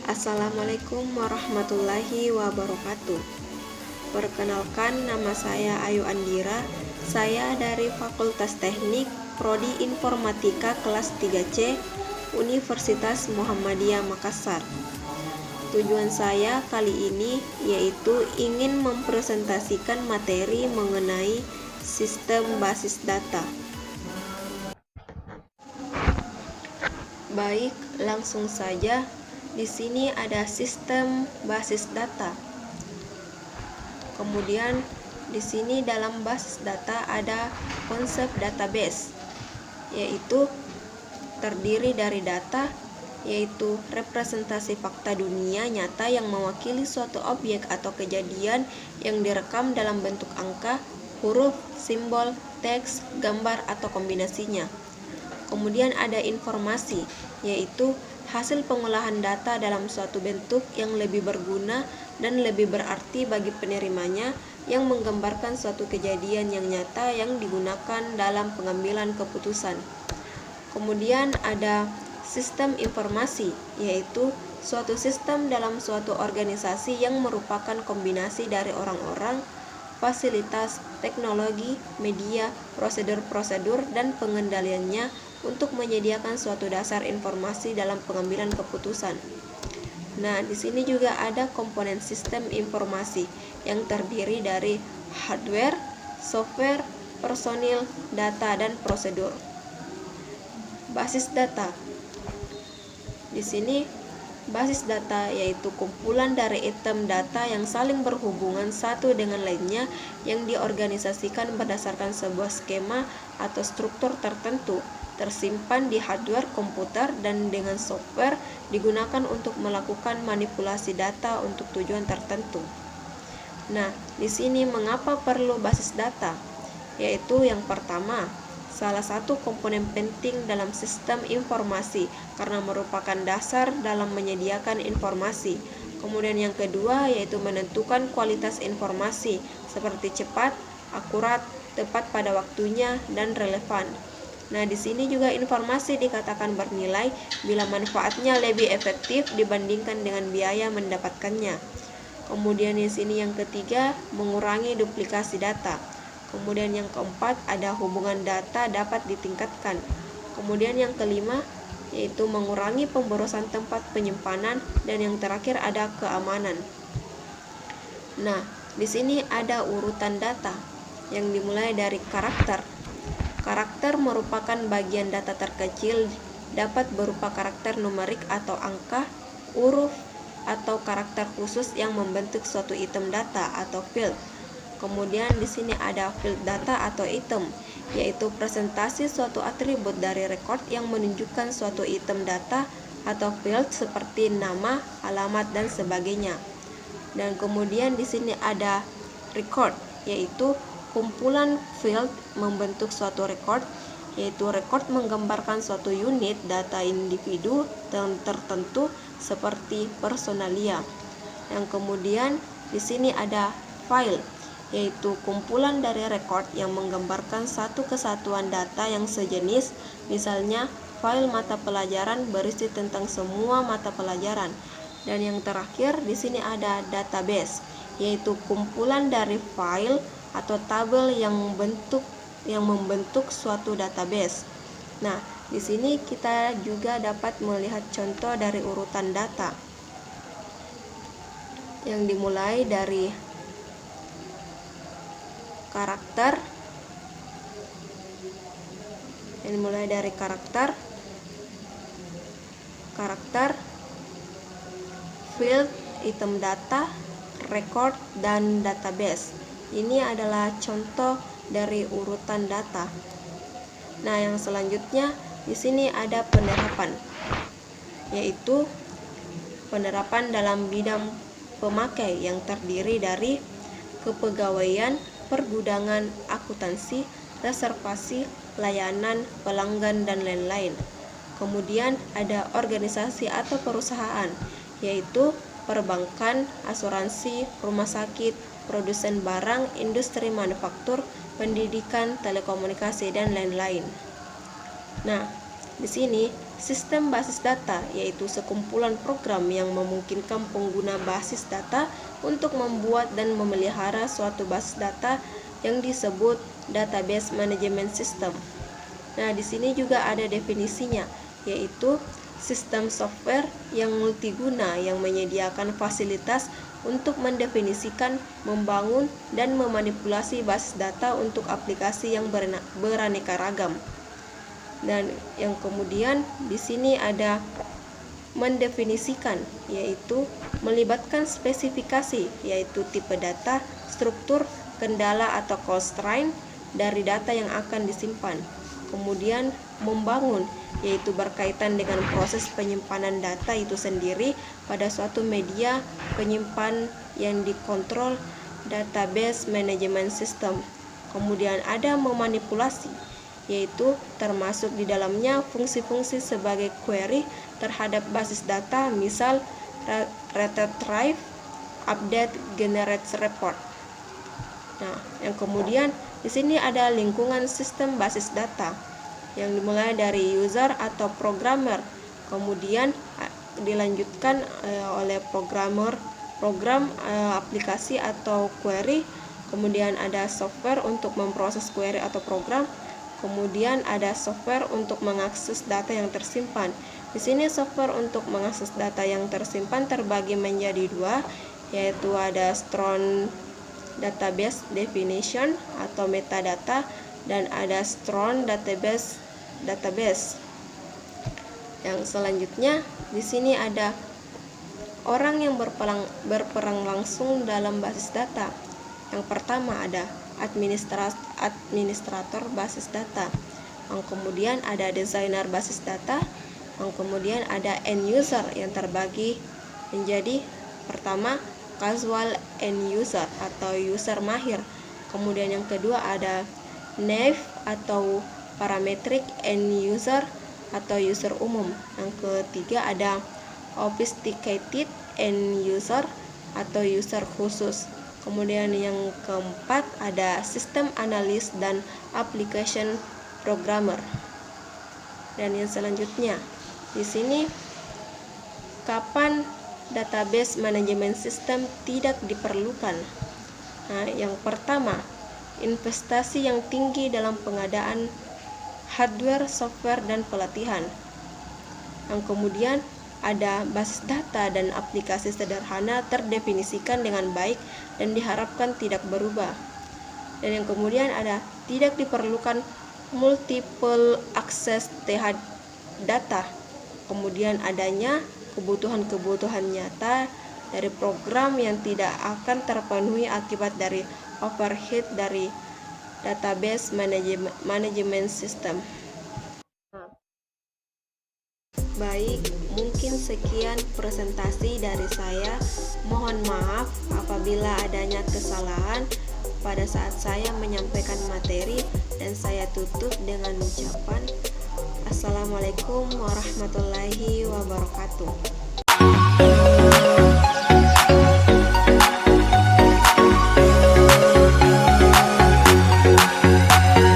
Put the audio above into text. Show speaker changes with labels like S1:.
S1: Assalamualaikum warahmatullahi wabarakatuh. Perkenalkan, nama saya Ayu Andira. Saya dari Fakultas Teknik Prodi Informatika kelas 3C Universitas Muhammadiyah Makassar. Tujuan saya kali ini yaitu ingin mempresentasikan materi mengenai sistem basis data. Baik, langsung saja. Di sini ada sistem basis data. Kemudian di sini dalam basis data ada konsep database, yaitu terdiri dari data, yaitu representasi fakta dunia nyata yang mewakili suatu objek atau kejadian yang direkam dalam bentuk angka, huruf, simbol, teks, gambar, atau kombinasinya. Kemudian ada informasi, yaitu hasil pengolahan data dalam suatu bentuk yang lebih berguna dan lebih berarti bagi penerimanya, yang menggambarkan suatu kejadian yang nyata yang digunakan dalam pengambilan keputusan. Kemudian ada sistem informasi, yaitu suatu sistem dalam suatu organisasi yang merupakan kombinasi dari orang-orang, fasilitas, teknologi, media, prosedur-prosedur, dan pengendaliannya untuk menyediakan suatu dasar informasi dalam pengambilan keputusan. Nah, di sini juga ada komponen sistem informasi yang terdiri dari hardware, software, personil, data, dan prosedur. Basis data. Di sini basis data yaitu kumpulan dari item data yang saling berhubungan satu dengan lainnya yang diorganisasikan berdasarkan sebuah skema atau struktur tertentu, tersimpan di hardware komputer dan dengan software digunakan untuk melakukan manipulasi data untuk tujuan tertentu. Nah, di sini mengapa perlu basis data? Yaitu yang pertama, salah satu komponen penting dalam sistem informasi karena merupakan dasar dalam menyediakan informasi. Kemudian yang kedua yaitu menentukan kualitas informasi seperti cepat, akurat, tepat pada waktunya, dan relevan. Nah, di sini juga informasi dikatakan bernilai bila manfaatnya lebih efektif dibandingkan dengan biaya mendapatkannya. Kemudian di sini yang ketiga, mengurangi duplikasi data. Kemudian yang keempat, ada hubungan data dapat ditingkatkan. Kemudian yang kelima, yaitu mengurangi pemborosan tempat penyimpanan, dan yang terakhir ada keamanan. Nah, di sini ada urutan data yang dimulai dari karakter. Karakter merupakan bagian data terkecil, dapat berupa karakter numerik atau angka, huruf, atau karakter khusus yang membentuk suatu item data atau field. Kemudian di sini ada field data atau item, yaitu presentasi suatu atribut dari record yang menunjukkan suatu item data atau field seperti nama, alamat, dan sebagainya. Dan kemudian di sini ada record, yaitu kumpulan field membentuk suatu record, yaitu record menggambarkan suatu unit data individu tertentu seperti personalia. Yang kemudian di sini ada file, yaitu kumpulan dari record yang menggambarkan satu kesatuan data yang sejenis, misalnya file mata pelajaran berisi tentang semua mata pelajaran. Dan yang terakhir di sini ada database, yaitu kumpulan dari file atau tabel yang membentuk suatu database. Nah, di sini kita juga dapat melihat contoh dari urutan data yang dimulai dari karakter, field, item data, record, dan database. Ini adalah contoh dari urutan data. Nah, yang selanjutnya di sini ada penerapan, yaitu penerapan dalam bidang pemakai yang terdiri dari kepegawaian, pergudangan, akuntansi, reservasi, layanan, pelanggan, dan lain-lain. Kemudian ada organisasi atau perusahaan, yaitu perbankan, asuransi, rumah sakit, produsen barang, industri manufaktur, pendidikan, telekomunikasi, dan lain-lain. Nah, di sini Sistem basis data yaitu sekumpulan program yang memungkinkan pengguna basis data untuk membuat dan memelihara suatu basis data yang disebut database management system. Nah, di sini juga ada definisinya, yaitu sistem software yang multiguna yang menyediakan fasilitas untuk mendefinisikan, membangun, dan memanipulasi basis data untuk aplikasi yang beraneka ragam. Dan yang kemudian di sini ada mendefinisikan, yaitu melibatkan spesifikasi, yaitu tipe data, struktur, kendala atau constraint dari data yang akan disimpan. Kemudian membangun, yaitu berkaitan dengan proses penyimpanan data itu sendiri pada suatu media penyimpan yang dikontrol, database management system. Kemudian ada memanipulasi, yaitu termasuk di dalamnya fungsi-fungsi sebagai query terhadap basis data, misal retrieve, update, generate report. Nah, yang kemudian di sini ada lingkungan sistem basis data yang dimulai dari user atau programmer, kemudian dilanjutkan oleh program aplikasi atau query, kemudian ada software untuk memproses query atau program, kemudian ada software untuk mengakses data yang tersimpan. Di sini software untuk mengakses data yang tersimpan terbagi menjadi dua, yaitu ada strong database definition atau metadata dan ada strong database. Yang selanjutnya di sini ada orang yang berperan langsung dalam basis data. Yang pertama ada administrator basis data. Yang kemudian ada desainer basis data. Yang kemudian ada end user yang terbagi menjadi pertama casual end user atau user mahir. Kemudian yang kedua ada naive atau parametric end user atau user umum. Yang ketiga ada sophisticated end user atau user khusus. Kemudian yang keempat ada system analyst dan application programmer. Dan yang selanjutnya di sini kapan database management system tidak diperlukan. Nah, yang pertama, investasi yang tinggi dalam pengadaan hardware, software, dan pelatihan. Yang kemudian ada basis data dan aplikasi sederhana terdefinisikan dengan baik dan diharapkan tidak berubah. Dan yang kemudian ada tidak diperlukan multiple access data. Kemudian adanya kebutuhan nyata dari program yang tidak akan terpenuhi akibat dari overhead dari database management system. Baik, mungkin sekian presentasi dari saya. Mohon maaf apabila adanya kesalahan pada saat saya menyampaikan materi, dan saya tutup dengan ucapan Assalamualaikum warahmatullahi wabarakatuh.